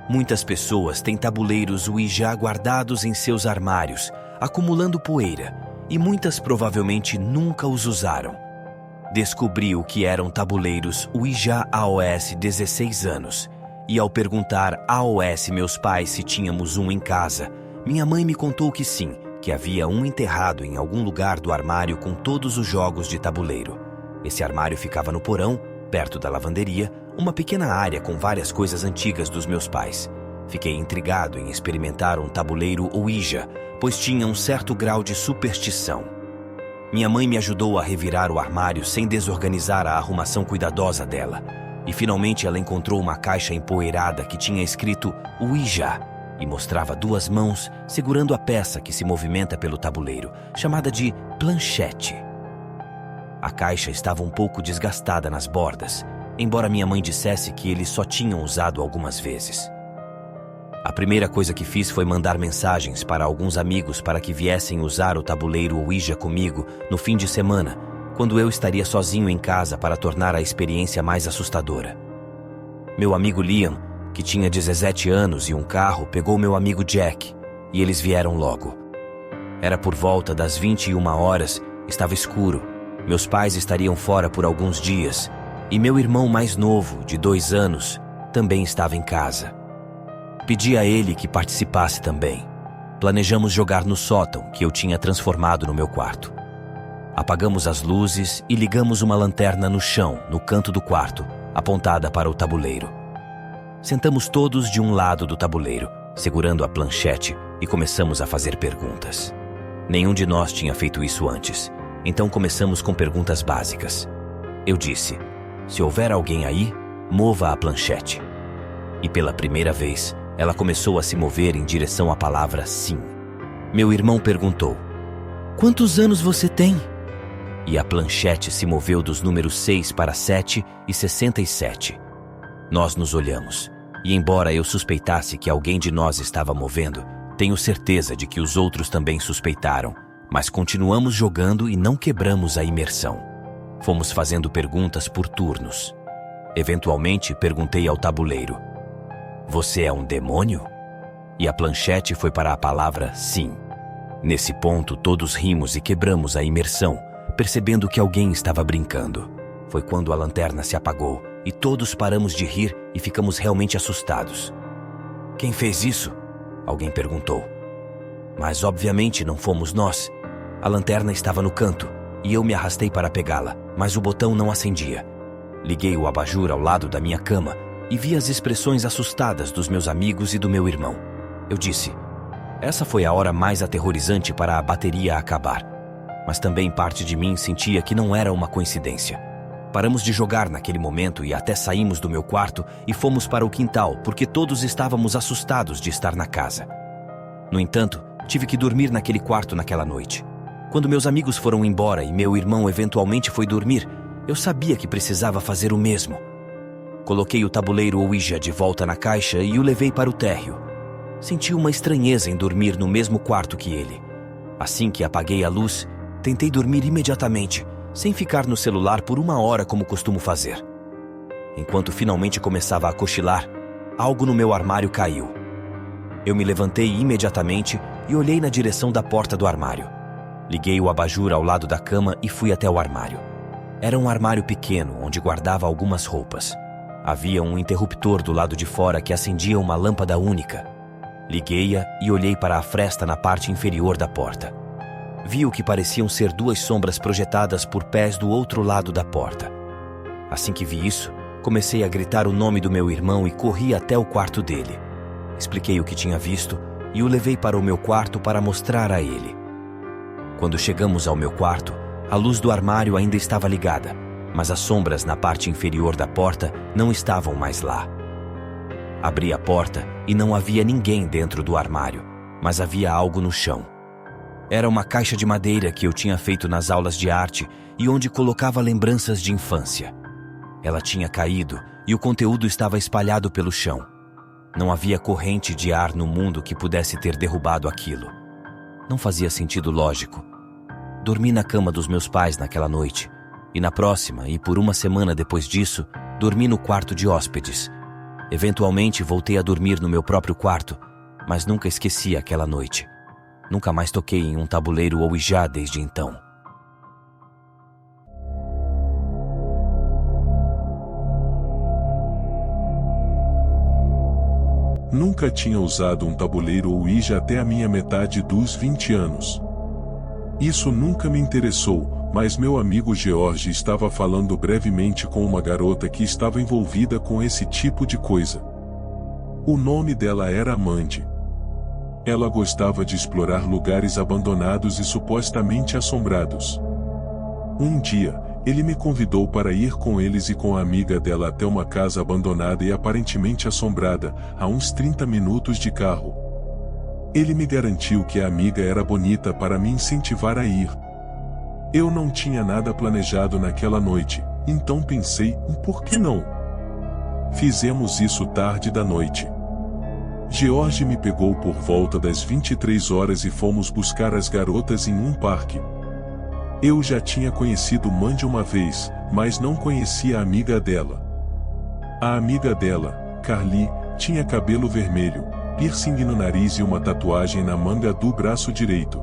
Muitas pessoas têm tabuleiros Ouija guardados em seus armários, acumulando poeira, e muitas provavelmente nunca os usaram. Descobri o que eram tabuleiros Ouija aos 16 anos, e ao perguntar aos meus pais se tínhamos um em casa, minha mãe me contou que sim, que havia um enterrado em algum lugar do armário com todos os jogos de tabuleiro. Esse armário ficava no porão, perto da lavanderia, uma pequena área com várias coisas antigas dos meus pais. Fiquei intrigado em experimentar um tabuleiro Ouija, pois tinha um certo grau de superstição. Minha mãe me ajudou a revirar o armário sem desorganizar a arrumação cuidadosa dela. E finalmente ela encontrou uma caixa empoeirada que tinha escrito Ouija e mostrava duas mãos segurando a peça que se movimenta pelo tabuleiro, chamada de planchete. A caixa estava um pouco desgastada nas bordas, embora minha mãe dissesse que eles só tinham usado algumas vezes. A primeira coisa que fiz foi mandar mensagens para alguns amigos para que viessem usar o tabuleiro Ouija comigo no fim de semana, quando eu estaria sozinho em casa para tornar a experiência mais assustadora. Meu amigo Liam, que tinha 17 anos e um carro, pegou meu amigo Jack, e eles vieram logo. Era por volta das 21 horas, estava escuro, meus pais estariam fora por alguns dias, e meu irmão mais novo, de 2 anos, também estava em casa. Pedi a ele que participasse também. Planejamos jogar no sótão, que eu tinha transformado no meu quarto. Apagamos as luzes e ligamos uma lanterna no chão, no canto do quarto, apontada para o tabuleiro. Sentamos todos de um lado do tabuleiro, segurando a planchete, e começamos a fazer perguntas. Nenhum de nós tinha feito isso antes, então começamos com perguntas básicas. Eu disse: se houver alguém aí, mova a planchete. E pela primeira vez, ela começou a se mover em direção à palavra sim. Meu irmão perguntou: quantos anos você tem? E a planchete se moveu dos números 6 para 7 e 67. Nós nos olhamos, e embora eu suspeitasse que alguém de nós estava movendo, tenho certeza de que os outros também suspeitaram, mas continuamos jogando e não quebramos a imersão. Fomos fazendo perguntas por turnos. Eventualmente, perguntei ao tabuleiro: você é um demônio? E a planchete foi para a palavra sim. Nesse ponto, todos rimos e quebramos a imersão, percebendo que alguém estava brincando. Foi quando a lanterna se apagou e todos paramos de rir e ficamos realmente assustados. Quem fez isso? Alguém perguntou. Mas obviamente não fomos nós. A lanterna estava no canto e eu me arrastei para pegá-la, mas o botão não acendia. Liguei o abajur ao lado da minha cama e vi as expressões assustadas dos meus amigos e do meu irmão. Eu disse: essa foi a hora mais aterrorizante para a bateria acabar. Mas também parte de mim sentia que não era uma coincidência. Paramos de jogar naquele momento e até saímos do meu quarto e fomos para o quintal, porque todos estávamos assustados de estar na casa. No entanto, tive que dormir naquele quarto naquela noite. Quando meus amigos foram embora e meu irmão eventualmente foi dormir, eu sabia que precisava fazer o mesmo. Coloquei o tabuleiro Ouija de volta na caixa e o levei para o térreo. Senti uma estranheza em dormir no mesmo quarto que ele. Assim que apaguei a luz, tentei dormir imediatamente, sem ficar no celular por 1 hora como costumo fazer. Enquanto finalmente começava a cochilar, algo no meu armário caiu. Eu me levantei imediatamente e olhei na direção da porta do armário. Liguei o abajur ao lado da cama e fui até o armário. Era um armário pequeno, onde guardava algumas roupas. Havia um interruptor do lado de fora que acendia uma lâmpada única. Liguei-a e olhei para a fresta na parte inferior da porta. Vi o que pareciam ser 2 sombras projetadas por pés do outro lado da porta. Assim que vi isso, comecei a gritar o nome do meu irmão e corri até o quarto dele. Expliquei o que tinha visto e o levei para o meu quarto para mostrar a ele. Quando chegamos ao meu quarto, a luz do armário ainda estava ligada, mas as sombras na parte inferior da porta não estavam mais lá. Abri a porta e não havia ninguém dentro do armário, mas havia algo no chão. Era uma caixa de madeira que eu tinha feito nas aulas de arte e onde colocava lembranças de infância. Ela tinha caído e o conteúdo estava espalhado pelo chão. Não havia corrente de ar no mundo que pudesse ter derrubado aquilo. Não fazia sentido lógico. Dormi na cama dos meus pais naquela noite, e na próxima, e por 1 semana depois disso, dormi no quarto de hóspedes. Eventualmente voltei a dormir no meu próprio quarto, mas nunca esqueci aquela noite. Nunca mais toquei em um tabuleiro Ouija desde então. Nunca tinha usado um tabuleiro Ouija até a minha metade dos 20 anos. Isso nunca me interessou, mas meu amigo George estava falando brevemente com uma garota que estava envolvida com esse tipo de coisa. O nome dela era Mandy. Ela gostava de explorar lugares abandonados e supostamente assombrados. Um dia, ele me convidou para ir com eles e com a amiga dela até uma casa abandonada e aparentemente assombrada, a uns 30 minutos de carro. Ele me garantiu que a amiga era bonita para me incentivar a ir. Eu não tinha nada planejado naquela noite, então pensei, por que não? Fizemos isso tarde da noite. George me pegou por volta das 23 horas e fomos buscar as garotas em um parque. Eu já tinha conhecido Mandy uma vez, mas não conhecia a amiga dela. A amiga dela, Carly, tinha cabelo vermelho, piercing no nariz e uma tatuagem na manga do braço direito.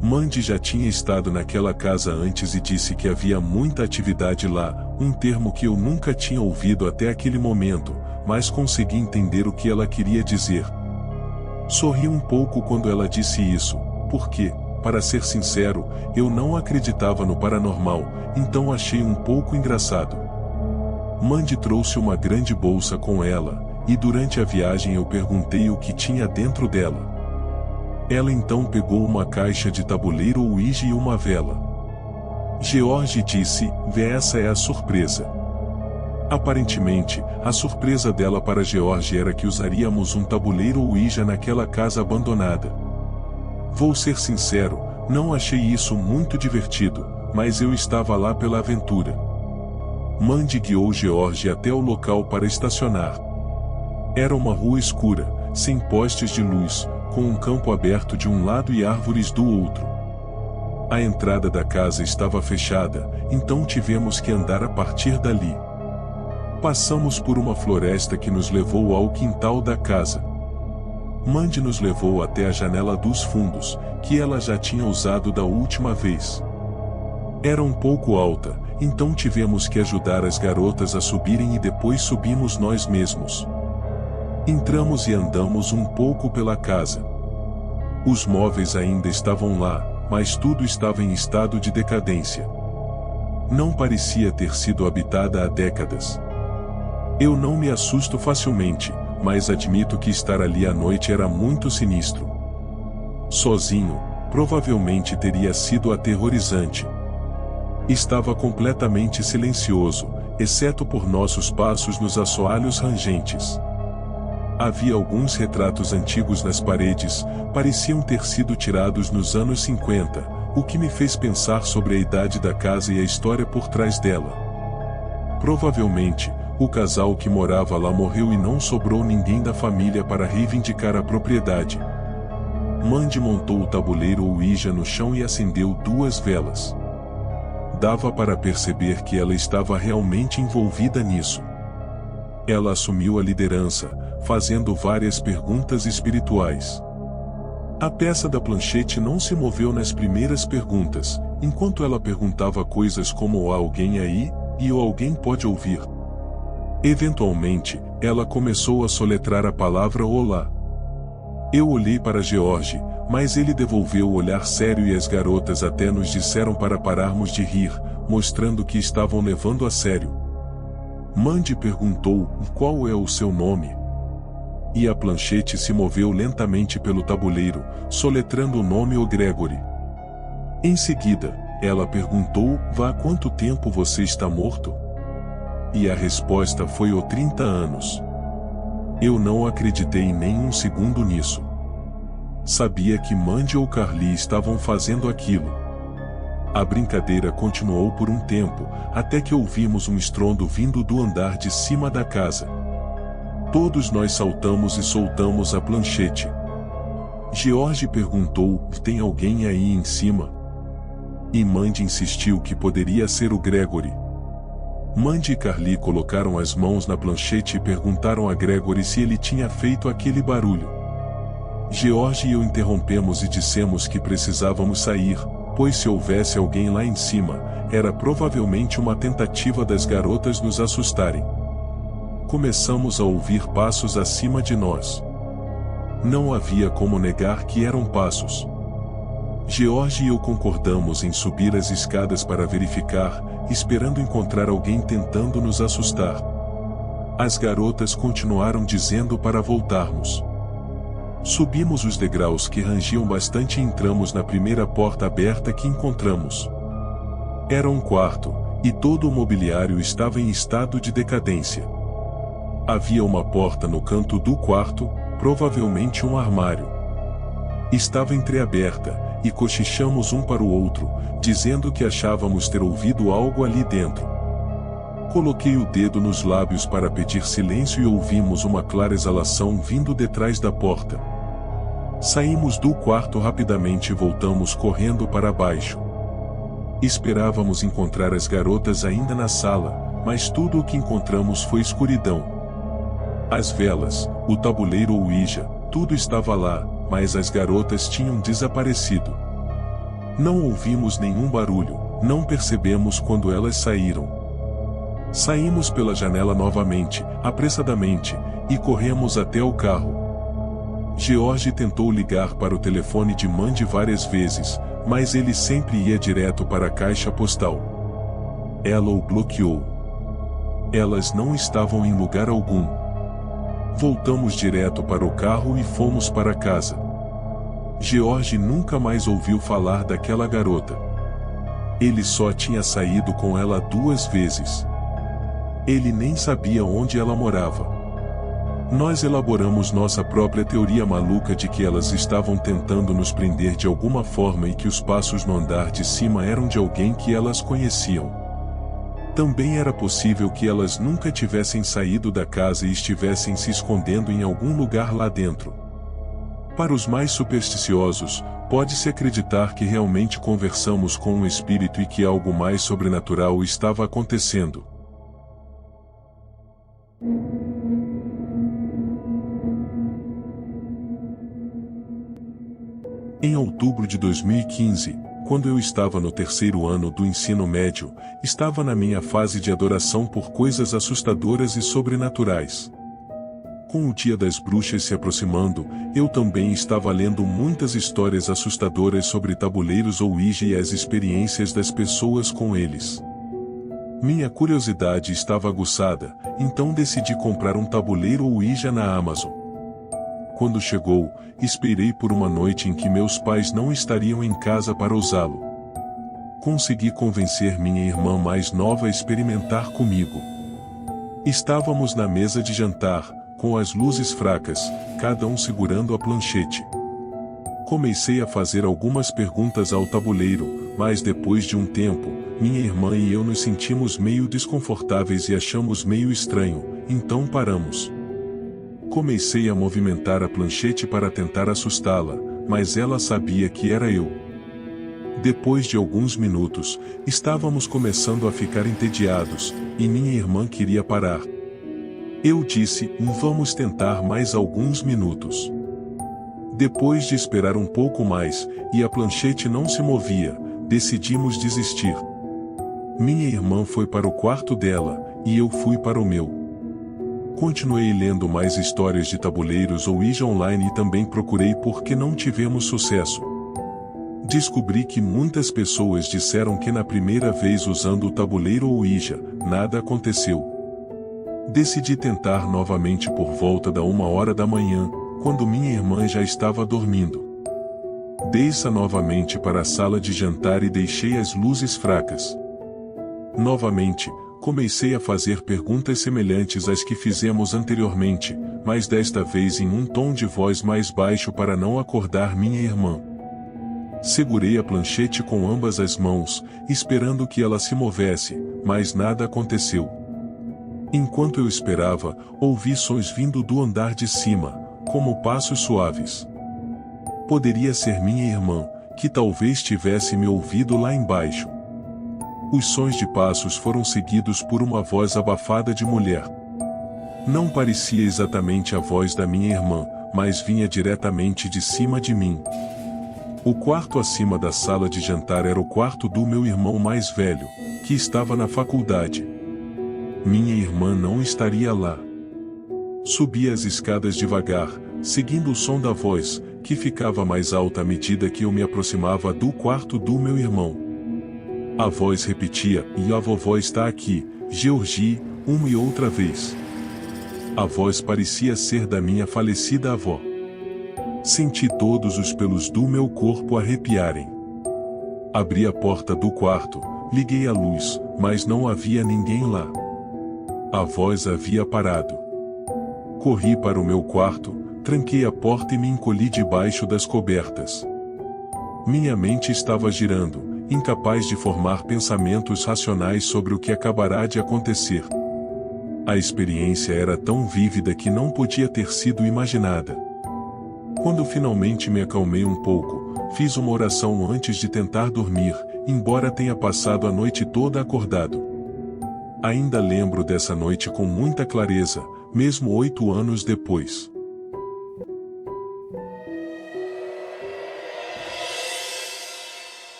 Mandy já tinha estado naquela casa antes e disse que havia muita atividade lá, um termo que eu nunca tinha ouvido até aquele momento, mas consegui entender o que ela queria dizer. Sorri um pouco quando ela disse isso, porque, para ser sincero, eu não acreditava no paranormal, então achei um pouco engraçado. Mandy trouxe uma grande bolsa com ela, e durante a viagem eu perguntei o que tinha dentro dela. Ela então pegou uma caixa de tabuleiro Ouija e uma vela. George disse, essa é a surpresa. Aparentemente, a surpresa dela para George era que usaríamos um tabuleiro Ouija naquela casa abandonada. Vou ser sincero, não achei isso muito divertido, mas eu estava lá pela aventura. Mandy guiou George até o local para estacionar. Era uma rua escura, sem postes de luz, com um campo aberto de um lado e árvores do outro. A entrada da casa estava fechada, então tivemos que andar a partir dali. Passamos por uma floresta que nos levou ao quintal da casa. Mandy nos levou até a janela dos fundos, que ela já tinha usado da última vez. Era um pouco alta, então tivemos que ajudar as garotas a subirem e depois subimos nós mesmos. Entramos e andamos um pouco pela casa. Os móveis ainda estavam lá, mas tudo estava em estado de decadência. Não parecia ter sido habitada há décadas. Eu não me assusto facilmente, mas admito que estar ali à noite era muito sinistro. Sozinho, provavelmente teria sido aterrorizante. Estava completamente silencioso, exceto por nossos passos nos assoalhos rangentes. Havia alguns retratos antigos nas paredes, pareciam ter sido tirados nos anos 50, o que me fez pensar sobre a idade da casa e a história por trás dela. Provavelmente, o casal que morava lá morreu e não sobrou ninguém da família para reivindicar a propriedade. Mandy montou o tabuleiro Ouija no chão e acendeu 2 velas. Dava para perceber que ela estava realmente envolvida nisso. Ela assumiu a liderança, fazendo várias perguntas espirituais. A peça da planchete não se moveu nas primeiras perguntas, enquanto ela perguntava coisas como há alguém aí, e o alguém pode ouvir. Eventualmente, ela começou a soletrar a palavra olá. Eu olhei para George, mas ele devolveu o olhar sério e as garotas até nos disseram para pararmos de rir, mostrando que estavam levando a sério. Mandy perguntou, qual é o seu nome? E a planchete se moveu lentamente pelo tabuleiro, soletrando o nome o Gregory. Em seguida, ela perguntou, há quanto tempo você está morto? E a resposta foi o 30 anos. Eu não acreditei nem um segundo nisso. Sabia que Mandy ou Carly estavam fazendo aquilo. A brincadeira continuou por um tempo, até que ouvimos um estrondo vindo do andar de cima da casa. Todos nós saltamos e soltamos a planchete. George perguntou, tem alguém aí em cima? E Mandy insistiu que poderia ser o Gregory. Mandy e Carly colocaram as mãos na planchete e perguntaram a Gregory se ele tinha feito aquele barulho. George e eu interrompemos e dissemos que precisávamos sair, pois se houvesse alguém lá em cima, era provavelmente uma tentativa das garotas nos assustarem. Começamos a ouvir passos acima de nós. Não havia como negar que eram passos. George e eu concordamos em subir as escadas para verificar, esperando encontrar alguém tentando nos assustar. As garotas continuaram dizendo para voltarmos. Subimos os degraus que rangiam bastante e entramos na primeira porta aberta que encontramos. Era um quarto, e todo o mobiliário estava em estado de decadência. Havia uma porta no canto do quarto, provavelmente um armário. Estava entreaberta, e cochichamos um para o outro, dizendo que achávamos ter ouvido algo ali dentro. Coloquei o dedo nos lábios para pedir silêncio e ouvimos uma clara exalação vindo detrás da porta. Saímos do quarto rapidamente e voltamos correndo para baixo. Esperávamos encontrar as garotas ainda na sala, mas tudo o que encontramos foi escuridão. As velas, o tabuleiro Ouija, tudo estava lá, mas as garotas tinham desaparecido. Não ouvimos nenhum barulho, não percebemos quando elas saíram. Saímos pela janela novamente, apressadamente, e corremos até o carro. George tentou ligar para o telefone de Mandy várias vezes, mas ele sempre ia direto para a caixa postal. Ela o bloqueou. Elas não estavam em lugar algum. Voltamos direto para o carro e fomos para casa. George nunca mais ouviu falar daquela garota. Ele só tinha saído com ela 2 vezes. Ele nem sabia onde ela morava. Nós elaboramos nossa própria teoria maluca de que elas estavam tentando nos prender de alguma forma e que os passos no andar de cima eram de alguém que elas conheciam. Também era possível que elas nunca tivessem saído da casa e estivessem se escondendo em algum lugar lá dentro. Para os mais supersticiosos, pode-se acreditar que realmente conversamos com um espírito e que algo mais sobrenatural estava acontecendo. Em outubro de 2015, quando eu estava no 3º ano do ensino médio, estava na minha fase de adoração por coisas assustadoras e sobrenaturais. Com o Dia das Bruxas se aproximando, eu também estava lendo muitas histórias assustadoras sobre tabuleiros Ouija e as experiências das pessoas com eles. Minha curiosidade estava aguçada, então decidi comprar um tabuleiro Ouija na Amazon. Quando chegou, esperei por uma noite em que meus pais não estariam em casa para usá-lo. Consegui convencer minha irmã mais nova a experimentar comigo. Estávamos na mesa de jantar, com as luzes fracas, cada um segurando a planchete. Comecei a fazer algumas perguntas ao tabuleiro, mas depois de um tempo, minha irmã e eu nos sentimos meio desconfortáveis e achamos meio estranho, então paramos. Comecei a movimentar a planchete para tentar assustá-la, mas ela sabia que era eu. Depois de alguns minutos, estávamos começando a ficar entediados, e minha irmã queria parar. Eu disse, vamos tentar mais alguns minutos. Depois de esperar um pouco mais, e a planchete não se movia, decidimos desistir. Minha irmã foi para o quarto dela, e eu fui para o meu. Continuei lendo mais histórias de tabuleiros Ouija online e também procurei porque não tivemos sucesso. Descobri que muitas pessoas disseram que na primeira vez usando o tabuleiro Ouija, nada aconteceu. Decidi tentar novamente por volta da 1h da manhã, quando minha irmã já estava dormindo. Desça novamente para a sala de jantar e deixei as luzes fracas. Novamente, comecei a fazer perguntas semelhantes às que fizemos anteriormente, mas desta vez em um tom de voz mais baixo para não acordar minha irmã. Segurei a planchete com ambas as mãos, esperando que ela se movesse, mas nada aconteceu. Enquanto eu esperava, ouvi sons vindo do andar de cima, como passos suaves. Poderia ser minha irmã, que talvez tivesse me ouvido lá embaixo. Os sons de passos foram seguidos por uma voz abafada de mulher. Não parecia exatamente a voz da minha irmã, mas vinha diretamente de cima de mim. O quarto acima da sala de jantar era o quarto do meu irmão mais velho, que estava na faculdade. Minha irmã não estaria lá. Subi as escadas devagar, seguindo o som da voz, que ficava mais alta à medida que eu me aproximava do quarto do meu irmão. A voz repetia, e a vovó está aqui, Georgie, uma e outra vez. A voz parecia ser da minha falecida avó. Senti todos os pelos do meu corpo arrepiarem. Abri a porta do quarto, liguei a luz, mas não havia ninguém lá. A voz havia parado. Corri para o meu quarto, tranquei a porta e me encolhi debaixo das cobertas. Minha mente estava girando, incapaz de formar pensamentos racionais sobre o que acabará de acontecer. A experiência era tão vívida que não podia ter sido imaginada. Quando finalmente me acalmei um pouco, fiz uma oração antes de tentar dormir, embora tenha passado a noite toda acordado. Ainda lembro dessa noite com muita clareza, mesmo 8 anos depois.